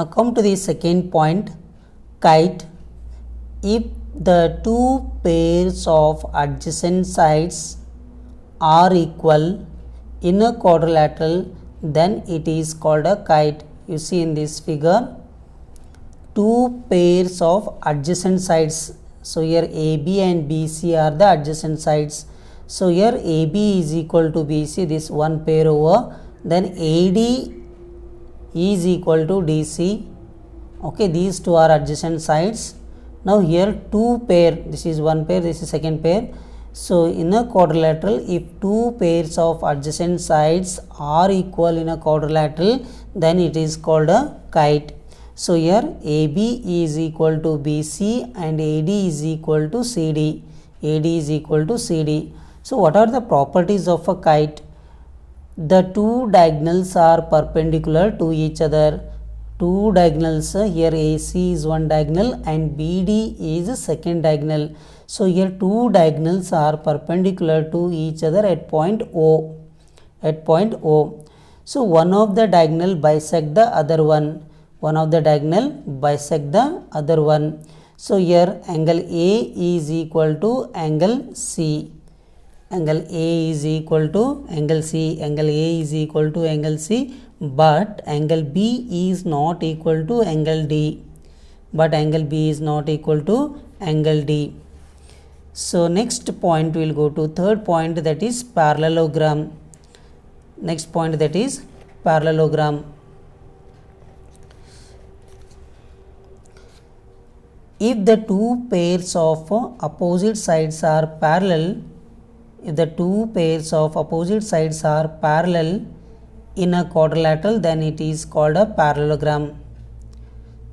Now come to the second point, kite. If the two pairs of adjacent sides are equal in a quadrilateral, then it is called a kite. You see in this figure, two pairs of adjacent sides. So here AB and BC are the adjacent sides. So here AB is equal to BC, this one pair over, then AD is equal to DC. Okay, these two are adjacent sides. Now here two pair, this is one pair, this is second pair. So in a quadrilateral, if two pairs of adjacent sides are equal in a quadrilateral, then it is called a kite. So here AB is equal to BC and AD is equal to CD. AD is equal to CD. So what are the properties of a kite? The two diagonals are perpendicular to each other. Two diagonals, here AC is one diagonal and BD is a second diagonal. So here two diagonals are perpendicular to each other at point O. At point O. So one of the diagonal bisect the other one. One of the diagonal bisect the other one. So here angle A is equal to angle C. Angle A is equal to angle C. Angle A is equal to angle C. But angle B is not equal to angle D. But angle B is not equal to angle D. So next point we will go to third point, that is parallelogram. Next point, that is parallelogram. If the two pairs of opposite sides are parallel, if the two pairs of opposite sides are parallel in a quadrilateral, then it is called a parallelogram.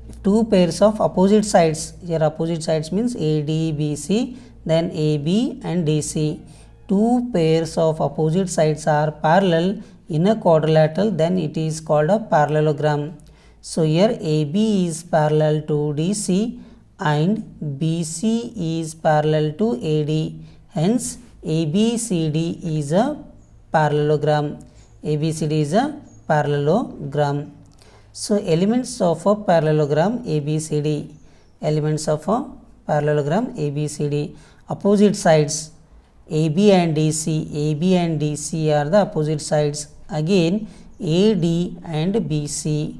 If two pairs of opposite sides, here opposite sides means AD, BC, then AB and DC. Two pairs of opposite sides are parallel in a quadrilateral, then it is called a parallelogram. So here AB is parallel to DC and BC is parallel to AD. Hence ABCD is a parallelogram. ABCD is a parallelogram. So elements of a parallelogram ABCD. Elements of a parallelogram ABCD. Opposite sides AB and DC. AB and DC are the opposite sides. Again AD and BC.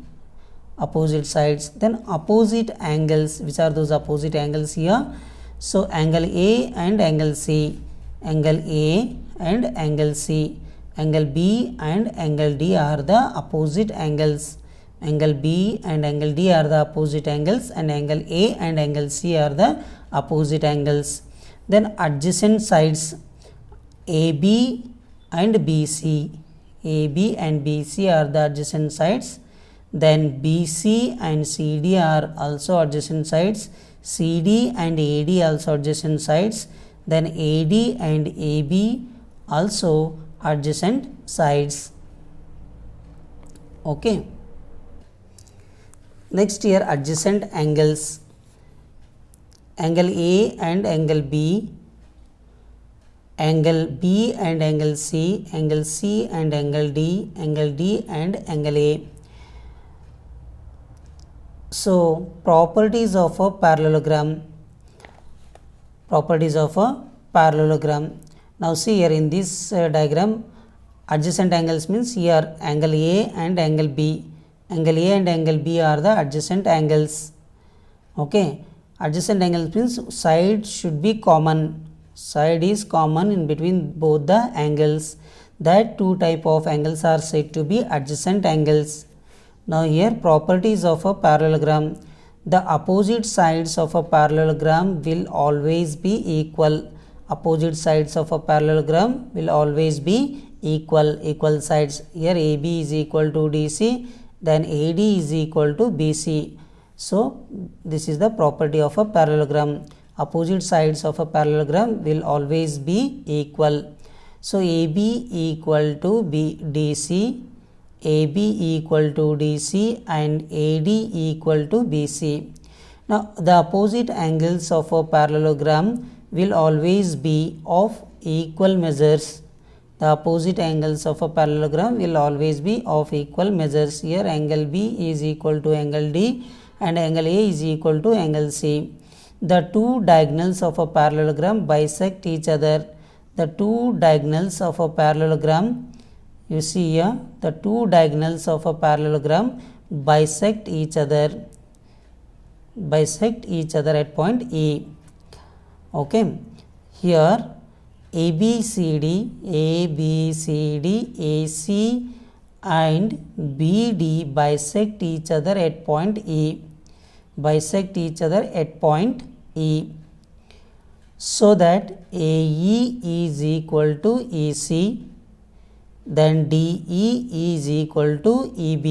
Opposite sides. Then opposite angles. Which are those opposite angles here? So angle A and angle C. Angle A and angle C. Angle B and angle D are the opposite angles. Angle B and angle D are the opposite angles, and angle A and angle C are the opposite angles. Then adjacent sides AB and BC. AB and BC are the adjacent sides. Then BC and CD are also adjacent sides. CD and AD also adjacent sides. Then AD and AB also adjacent sides. Okay. Next here adjacent angles. Angle A and angle B. Angle B and angle C. Angle C and angle D. Angle D and angle A. So properties of a parallelogram. Properties of a parallelogram. Now see here in this diagram, adjacent angles means here angle A and angle B. Angle A and angle B are the adjacent angles. Okay. Adjacent angles means side should be common. Side is common in between both the angles. That two type of angles are said to be adjacent angles. Now here properties of a parallelogram. The opposite sides of a parallelogram will always be equal. Opposite sides of a parallelogram will always be equal sides. Here AB is equal to DC, then AD is equal to BC. So this is the property of a parallelogram. Opposite sides of a parallelogram will always be equal. So AB equal to DC, AB equal to DC and AD equal to BC. Now the opposite angles of a parallelogram will always be of equal measures. The opposite angles of a parallelogram will always be of equal measures. Here angle B is equal to angle D and angle A is equal to angle C. The two diagonals of a parallelogram bisect each other. The two diagonals of a parallelogram, you see here, the two diagonals of a parallelogram bisect each other at point E. Okay, here ABCD, AC and BD bisect each other at point E. So that AE is equal to EC, then DE is equal to EB.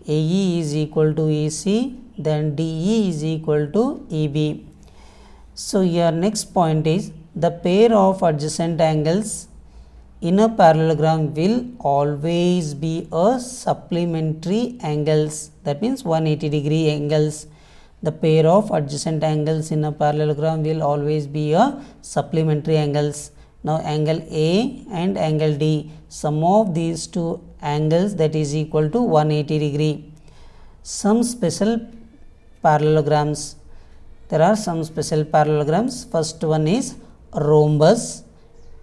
AE is equal to EC, then DE is equal to EB. So your next point is the pair of adjacent angles in a parallelogram will always be a supplementary angles. That means 180 degree angles. The pair of adjacent angles in a parallelogram will always be a supplementary angles. Now angle A and angle D, sum of these two angles that is equal to 180 degree. Some special parallelograms. There are some special parallelograms. First one is rhombus.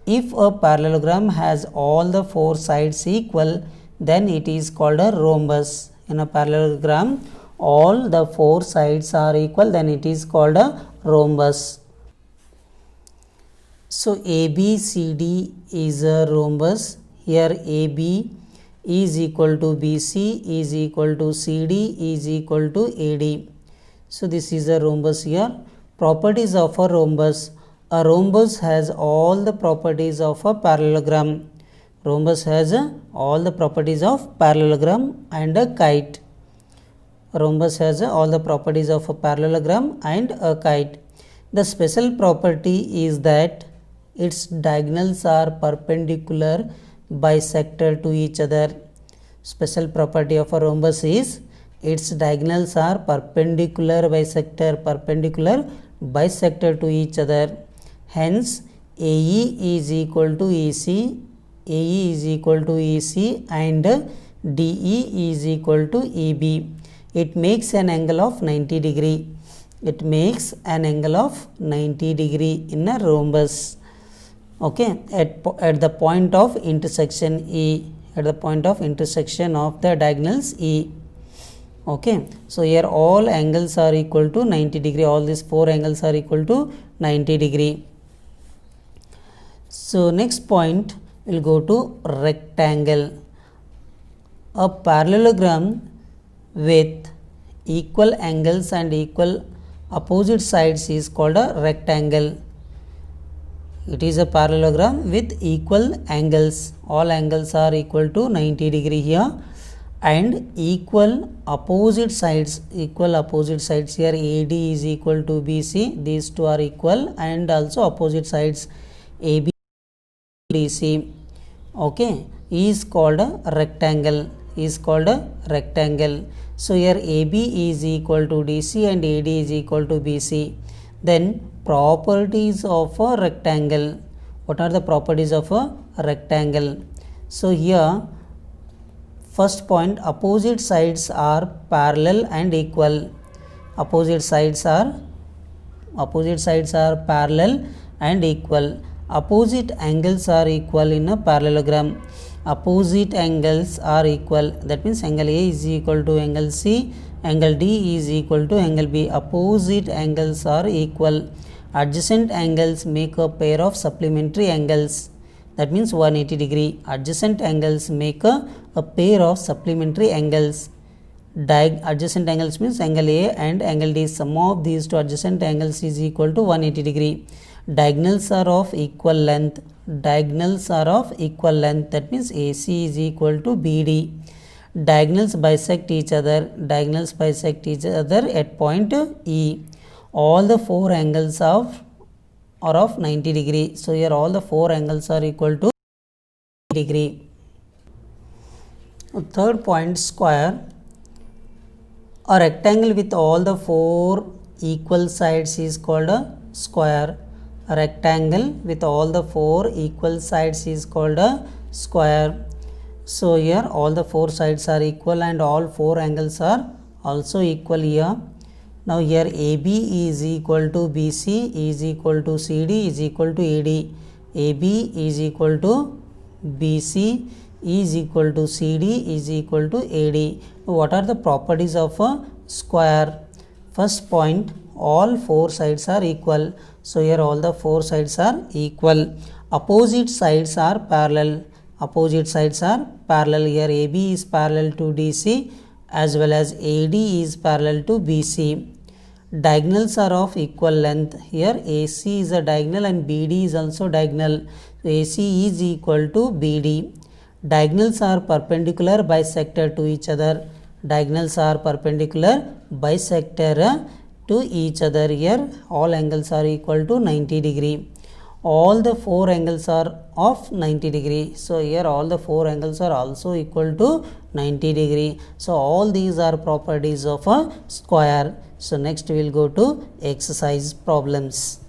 If a parallelogram has all the four sides equal, then it is called a rhombus. In a parallelogram, all the four sides are equal, then it is called a rhombus. So ABCD is a rhombus. Here AB is equal to BC is equal to CD is equal to AD. So this is a rhombus here. Properties of a rhombus. A rhombus has all the properties of a parallelogram. Rhombus has all the properties of parallelogram and a kite. Rhombus has all the properties of a parallelogram and a kite. The special property is that its diagonals are perpendicular bisector to each other. Special property of a rhombus is its diagonals are perpendicular bisector to each other. Hence AE is equal to EC, and DE is equal to EB. It makes an angle of 90 degree. In a rhombus. Okay, at the point of intersection E, at the point of intersection of the diagonals E. Okay, so here all angles are equal to 90 degree. All these four angles are equal to 90 degree. So next point will go to rectangle. A parallelogram with equal angles and equal opposite sides is called a rectangle. It is a parallelogram with equal angles. All angles are equal to 90 degree here, and equal opposite sides here. AD is equal to BC. These two are equal, and also opposite sides AB, DC. Okay, is called a rectangle. So here AB is equal to DC and AD is equal to BC. Then properties of a rectangle. What are the properties of a rectangle? So here first point, opposite sides are parallel and equal. Opposite sides are parallel and equal. Opposite angles are equal in a parallelogram. Opposite angles are equal. That means angle A is equal to angle C, angle D is equal to angle B. Opposite angles are equal. Adjacent angles make a pair of supplementary angles. That means 180 degree. Adjacent angles make a pair of supplementary angles. Adjacent angles means angle A and angle D. Sum of these two adjacent angles is equal to 180 degree. Diagonals are of equal length. That means AC is equal to BD. Diagonals bisect each other at point E. All the four angles are of 90 degree. So here all the four angles are equal to 90 degree. Third point, square. A rectangle with all the four equal sides is called a square. A A rectangle with all the four equal sides is called a square. So here all the four sides are equal and all four angles are also equal here. Now here AB is equal to BC is equal to CD is equal to AD. AB is equal to BC is equal to CD is equal to AD. What are the properties of a square? First point, all four sides are equal. So here all the four sides are equal. Opposite sides are parallel. Opposite sides are parallel. Here AB is parallel to DC as well as AD is parallel to BC. Diagonals are of equal length. Here AC is a diagonal and BD is also diagonal. AC is equal to BD. Diagonals are perpendicular bisector to each other. Diagonals are perpendicular bisector to each other. Here all angles are equal to 90 degree. All the four angles are of 90 degree. So here all the four angles are also equal to 90 degree. So all these are properties of a square. So next we will go to exercise problems.